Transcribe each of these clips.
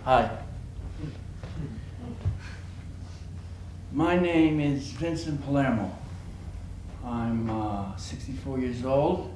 Hi. My name is Vincent Palermo. I'm 64 years old,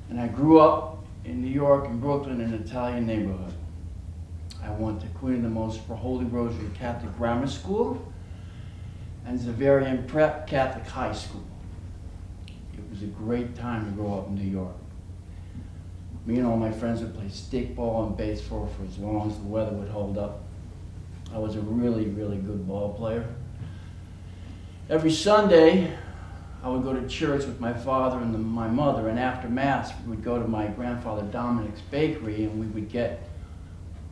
and I grew up in New York in Brooklyn in an Italian neighborhood. I went to Queen of the Most for Holy Rosary Catholic Grammar School and Zavarian Prep Catholic High School. It was a great time to grow up in New York. Me and all my friends would play stickball and baseball for as long as the weather would hold up. I was a really, really good ball player. Every Sunday, I would go to church with my father and my mother, and after Mass, we would go to my grandfather Dominic's bakery, and we would get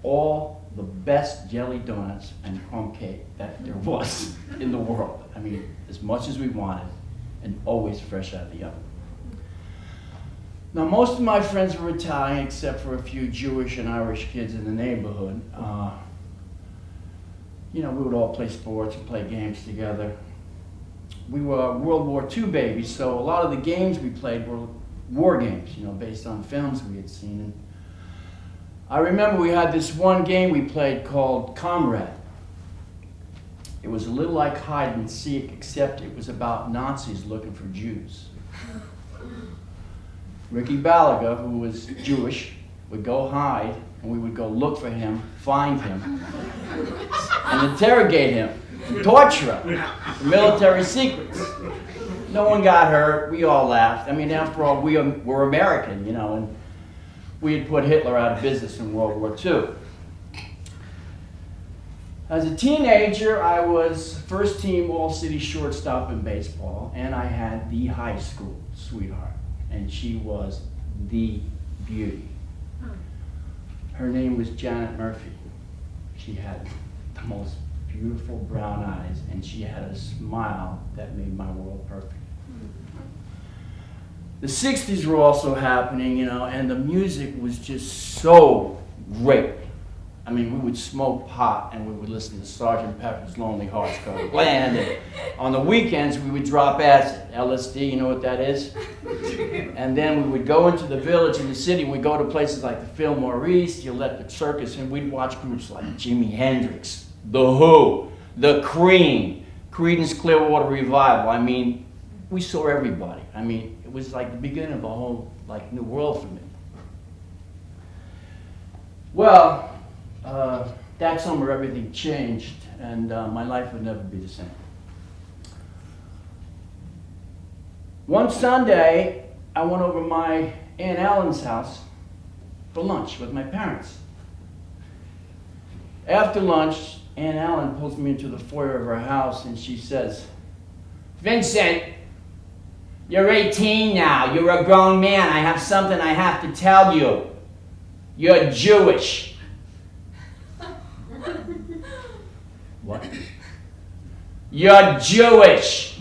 all the best jelly donuts and crumb cake that there was in the world. I mean, as much as we wanted, and always fresh out of the oven. Now, most of my friends were Italian, except for a few Jewish and Irish kids in the neighborhood. We would all play sports and play games together. We were World War II babies, so a lot of the games we played were war games, based on films we had seen. And I remember we had this one game we played called Comrade. It was a little like hide and seek, except it was about Nazis looking for Jews. Ricky Balaga, who was Jewish, would go hide, and we would go look for him, find him, and interrogate him, and torture him, for military secrets. No one got hurt. We all laughed. I mean, after all, we were American, and we had put Hitler out of business in World War II. As a teenager, I was first team all-city shortstop in baseball, and I had the high school sweetheart, and she was the beauty. Her name was Janet Murphy. She had the most beautiful brown eyes, and she had a smile that made my world perfect. The 60s were also happening, and the music was just so great. I mean, we would smoke pot and we would listen to Sgt. Pepper's Lonely Hearts Club Band. And on the weekends, we would drop acid, LSD, you know what that is? And then we would go into the village in the city. We'd go to places like the Fillmore East, Gillette Circus, and we'd watch groups like Jimi Hendrix, The Who, The Cream, Creedence Clearwater Revival. I mean, we saw everybody. I mean, it was like the beginning of a whole new world for me. Well, that summer everything changed, and my life would never be the same. One Sunday, I went over to my Aunt Ellen's house for lunch with my parents. After lunch, Aunt Ellen pulls me into the foyer of her house and she says, "Vincent, you're 18 now. You're a grown man. I have something I have to tell you. You're Jewish." What? "You're Jewish."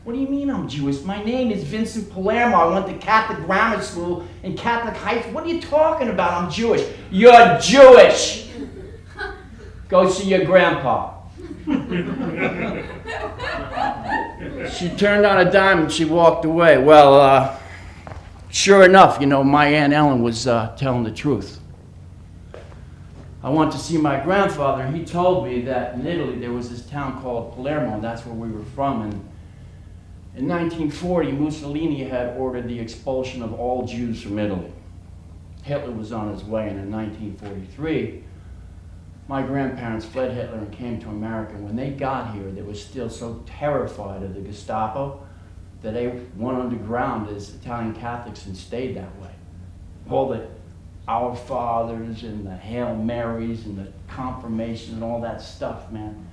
"What do you mean I'm Jewish? My name is Vincent Palermo. I went to Catholic grammar school and Catholic high school. What are you talking about? I'm Jewish." "You're Jewish. Go see your grandpa." She turned on a dime and she walked away. Well, sure enough, my Aunt Ellen was telling the truth. I went to see my grandfather, and he told me that in Italy there was this town called Palermo, and that's where we were from. And in 1940, Mussolini had ordered the expulsion of all Jews from Italy. Hitler was on his way, and in 1943, my grandparents fled Hitler and came to America. When they got here, they were still so terrified of the Gestapo that they went underground as Italian Catholics and stayed that way. All the Our Fathers and the Hail Marys and the confirmation and all that stuff, man.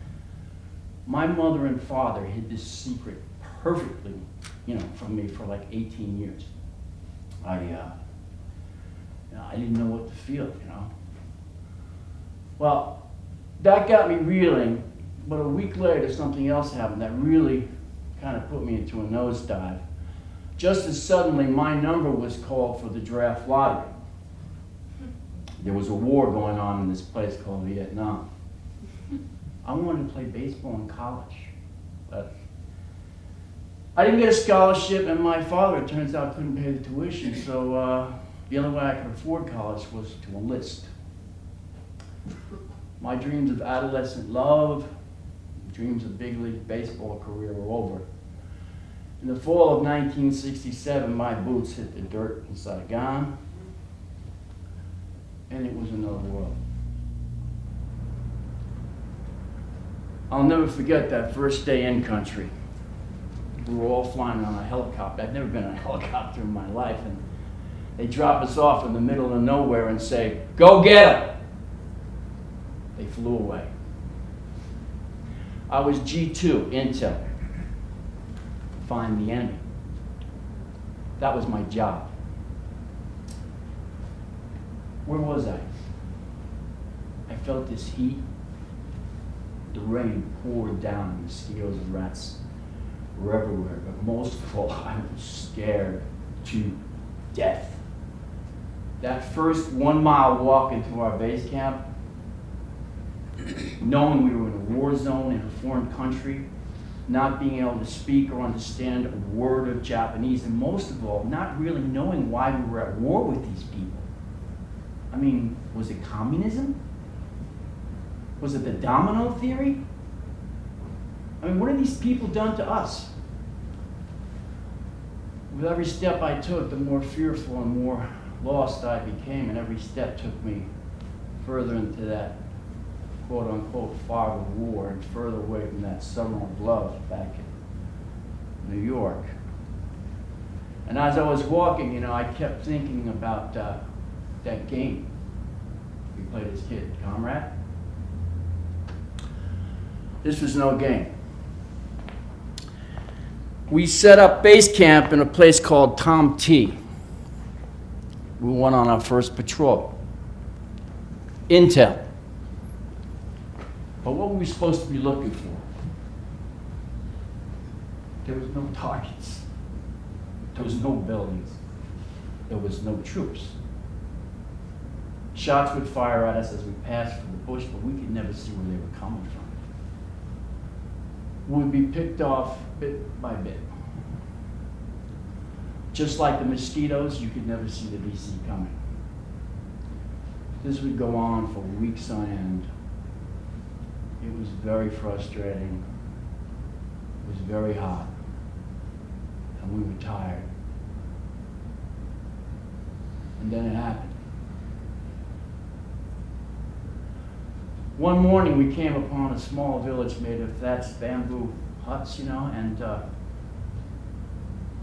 My mother and father hid this secret perfectly, from me for like 18 years. I didn't know what to feel, Well, that got me reeling, but a week later something else happened that really kind of put me into a nosedive. Just as suddenly my number was called for the draft lottery. There was a war going on in this place called Viet Nam. I wanted to play baseball in college, but I didn't get a scholarship, and my father, it turns out, couldn't pay the tuition, so the only way I could afford college was to enlist. My dreams of adolescent love, dreams of big league baseball career were over. In the fall of 1967, my boots hit the dirt in Saigon, and it was another world. I'll never forget that first day in country. We were all flying on a helicopter. I'd never been on a helicopter in my life, and they drop us off in the middle of nowhere and say, "Go get 'em." They flew away. I was G2, Intel. Find the enemy. That was my job. Where was I? I felt this heat. The rain poured down, and mosquitoes and rats were everywhere. But most of all, I was scared to death. That first 1 mile walk into our base camp, knowing we were in a war zone in a foreign country, not being able to speak or understand a word of Japanese, and most of all, not really knowing why we were at war with these people. I mean, was it communism? Was it the domino theory? I mean, what have these people done to us? With every step I took, the more fearful and more lost I became, and every step took me further into that quote-unquote fog of war and further away from that summer of love back in New York. And as I was walking, I kept thinking about that game we played as kids, Comrade. This was no game. We set up base camp in a place called Tom T. We went on our first patrol. Intel. But what were we supposed to be looking for? There was no targets. There was no buildings. There was no troops. Shots would fire at us as we passed through the bush, but we could never see where they were coming from. We'd be picked off bit by bit. Just like the mosquitoes, you could never see the VC coming. This would go on for weeks on end. It was very frustrating. It was very hot. And we were tired. And then it happened. One morning we came upon a small village made of thatched bamboo huts, and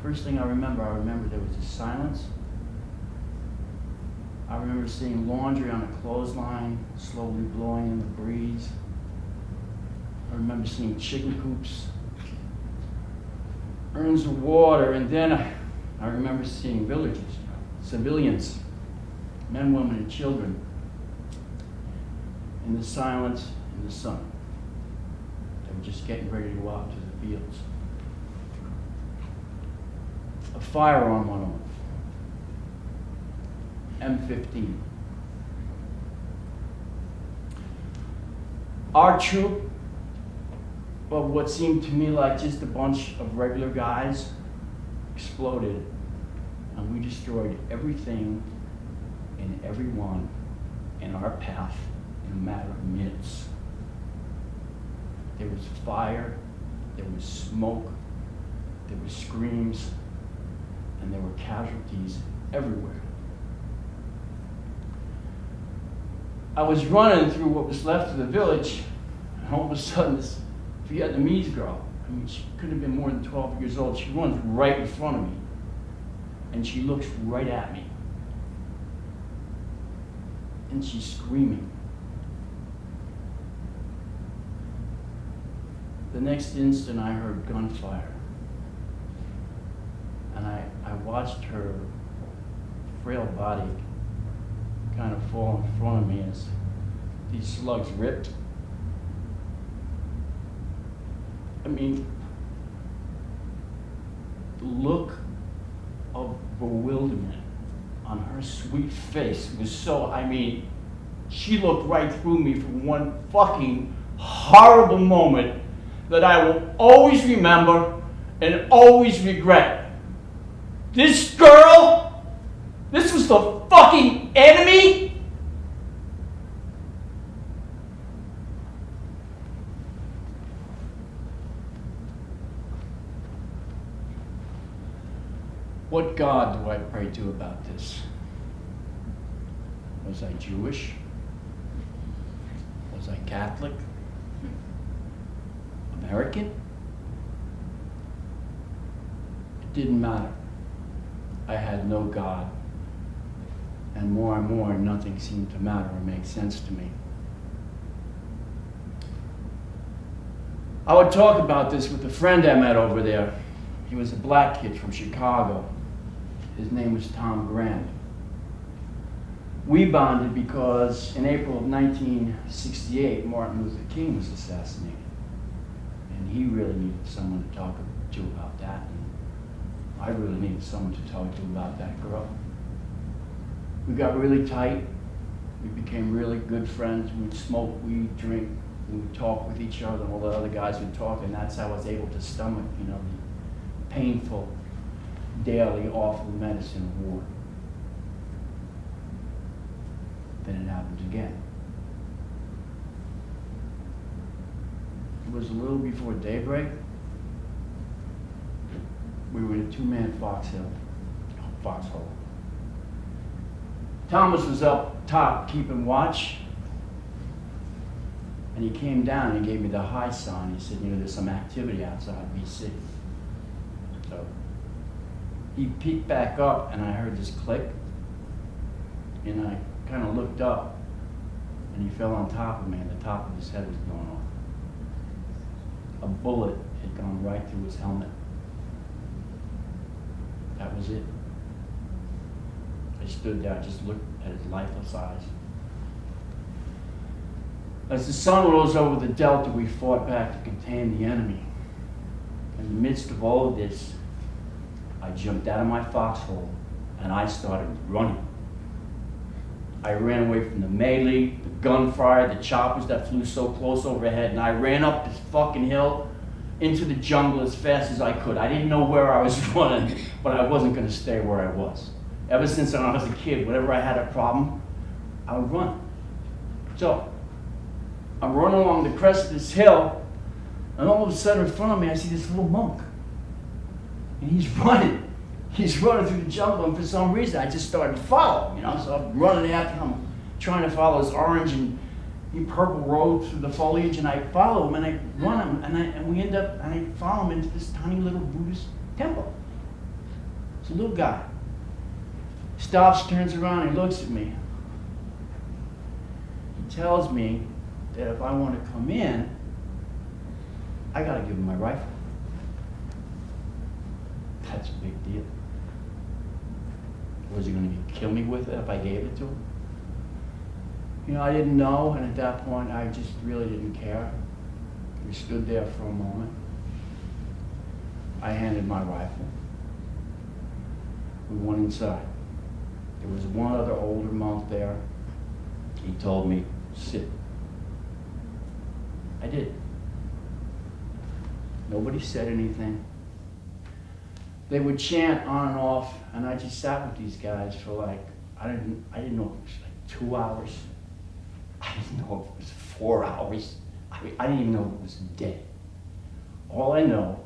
first thing I remember there was a silence. I remember seeing laundry on a clothesline, slowly blowing in the breeze. I remember seeing chicken coops, urns of water, and then I remember seeing villagers, civilians, men, women, and children, in the silence, in the sun. They were just getting ready to go out to the fields. A firearm went off. M15. Our troop, of what seemed to me like just a bunch of regular guys, exploded, and we destroyed everything and everyone in our path in a matter of minutes. There was fire, there was smoke, there were screams, and there were casualties everywhere. I was running through what was left of the village, and all of a sudden this Vietnamese girl, she couldn't have been more than 12 years old, she runs right in front of me, and she looks right at me. And she's screaming. The next instant I heard gunfire, and I watched her frail body kind of fall in front of me as these slugs ripped. I mean, the look of bewilderment on her sweet face was so, she looked right through me for one fucking horrible moment that I will always remember and always regret. This girl, this was the fucking enemy? What God do I pray to about this? Was I Jewish? Was I Catholic? American? It didn't matter. I had no God. And more, nothing seemed to matter or make sense to me. I would talk about this with a friend I met over there. He was a black kid from Chicago. His name was Tom Grant. We bonded because in April of 1968, Martin Luther King was assassinated. And he really needed someone to talk to about that. And I really needed someone to talk to about that girl. We got really tight. We became really good friends. We'd smoke, we'd drink, we'd talk with each other, and all the other guys would talk, and that's how I was able to stomach, the painful, daily, awful medicine of war. Then it happened again. It was a little before daybreak. We were in a two-man foxhole. Thomas was up top keeping watch, and he came down and gave me the high sign. He said, there's some activity outside BC. So he peeked back up, and I heard this click, and I kind of looked up, and he fell on top of me, and the top of his head was blown off. A bullet had gone right through his helmet. That was it. I stood there, I just looked at his lifeless eyes. As the sun rose over the delta, we fought back to contain the enemy. In the midst of all of this, I jumped out of my foxhole and I started running. I ran away from the melee, the gunfire, the choppers that flew so close overhead, and I ran up this fucking hill into the jungle as fast as I could. I didn't know where I was running, but I wasn't going to stay where I was. Ever since I was a kid, whenever I had a problem, I would run. So, I'm running along the crest of this hill, and all of a sudden in front of me, I see this little monk. And he's running. He's running through the jungle, and for some reason, I just started to follow, So I'm running after him, trying to follow this orange and purple road through the foliage, and I follow him, and I run him, and we end up, and I follow him into this tiny little Buddhist temple. It's a little guy. Stops, turns around, and he looks at me. He tells me that if I want to come in, I got to give him my rifle. That's a big deal. Was he going to kill me with it if I gave it to him? I didn't know, and at that point, I just really didn't care. We stood there for a moment. I handed my rifle. We went inside. There was one other older monk there. He told me, sit. I did. Nobody said anything. They would chant on and off, and I just sat with these guys for I didn't know if it was 2 hours. I didn't know if it was 4 hours. I didn't even know if it was a day. All I know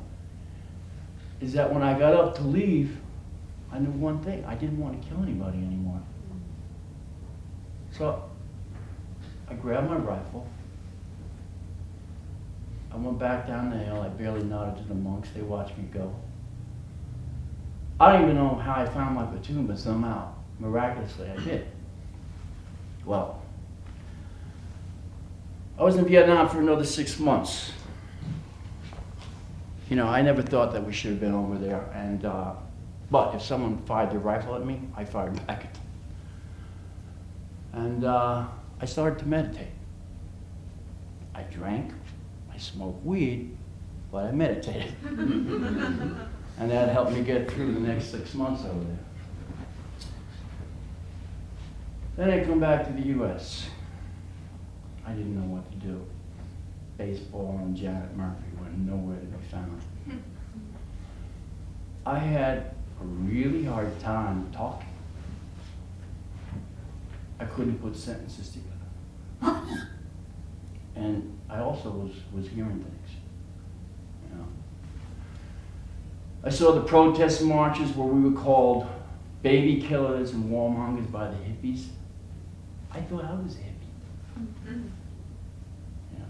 is that when I got up to leave, I knew one thing. I didn't want to kill anybody anymore. So I grabbed my rifle. I went back down the hill. I barely nodded to the monks. They watched me go. I don't even know how I found my platoon, but somehow, miraculously, I did. Well, I was in Vietnam for another 6 months. I never thought that we should have been over there, but if someone fired their rifle at me, I fired back at them. And I started to meditate. I drank, I smoked weed, but I meditated. And that helped me get through the next 6 months over there. Then I come back to the US. I didn't know what to do. Baseball and Janet Murphy were nowhere to be found. I had a really hard time talking. I couldn't put sentences together. And I also was hearing things. I saw the protest marches where we were called baby killers and warmongers by the hippies. I thought I was a hippie. Mm-hmm. You know,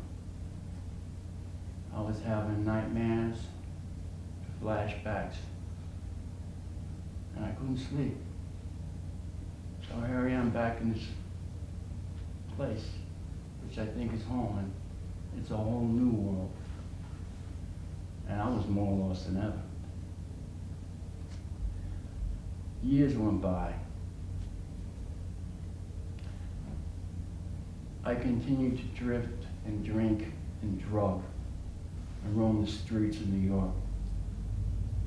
I was having nightmares, flashbacks, and I couldn't sleep. So here I am back in this place, which I think is home, and it's a whole new world. And I was more lost than ever. Years went by. I continued to drift and drink and drug and roam the streets of New York.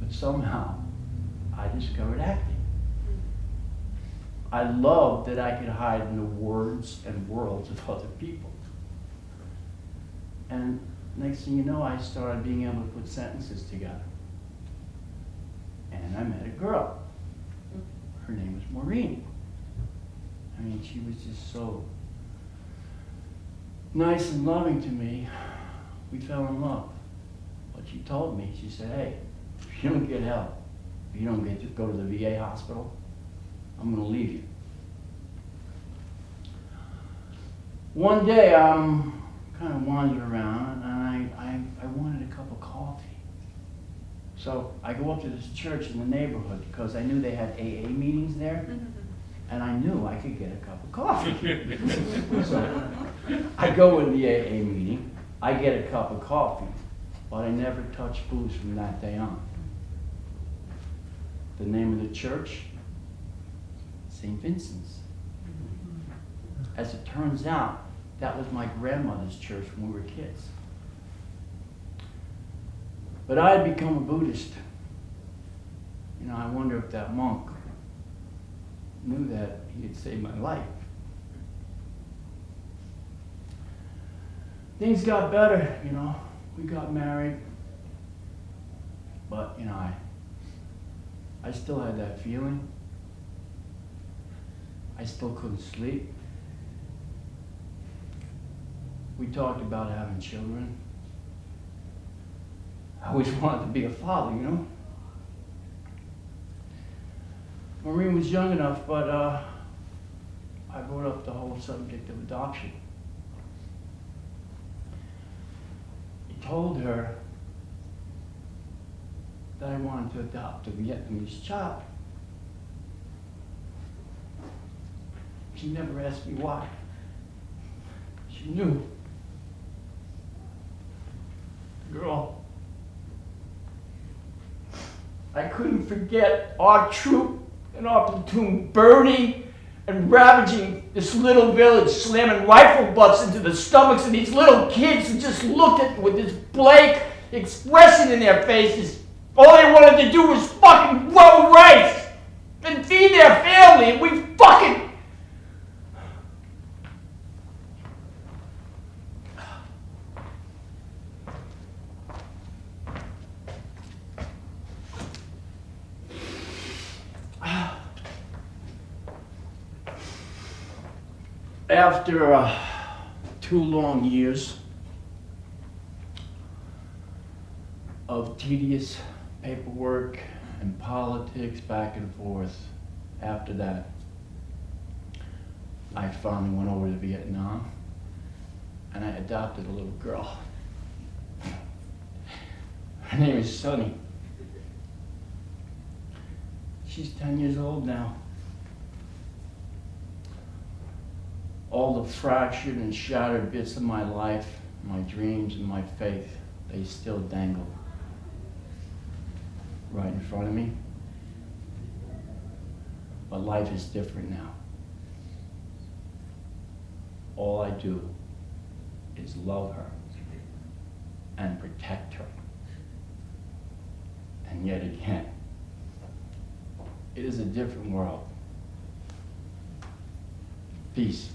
But somehow, I discovered acting. I loved that I could hide in the words and worlds of other people. And next thing you know, I started being able to put sentences together. And I met a girl. Her name was Maureen. I mean, she was just so nice and loving to me. We fell in love. But she told me, she said, hey, if you don't get help, if you don't get to go to the VA hospital, I'm going to leave you. One day, I'm kind of wandering around, and I wanted a cup of coffee. So I go up to this church in the neighborhood because I knew they had AA meetings there, and I knew I could get a cup of coffee. So I go in the AA meeting, I get a cup of coffee, but I never touched booze from that day on. The name of the church? St. Vincent's. As it turns out, that was my grandmother's church when we were kids. But I had become a Buddhist. You know, I wonder if that monk knew that he had saved my life. Things got better, you know. We got married. But, you know, I still had that feeling. I still couldn't sleep. We talked about having children. I always wanted to be a father, you know. Maureen was young enough, but I brought up the whole subject of adoption. I told her that I wanted to adopt a Vietnamese child. She never asked me why. She knew. Girl, I couldn't forget our troop and our platoon burning and ravaging this little village, slamming rifle butts into the stomachs of these little kids who just looked at me with this blank expression in their faces. All they wanted to do was fucking grow rice and feed their family, and we fucking... After 2 long years of tedious paperwork and politics back and forth, after that, I finally went over to Vietnam and I adopted a little girl. Her name is Sunny. She's 10 years old now. All the fractured and shattered bits of my life, my dreams and my faith, they still dangle right in front of me. But life is different now. All I do is love her and protect her. And yet again, it is a different world. Peace.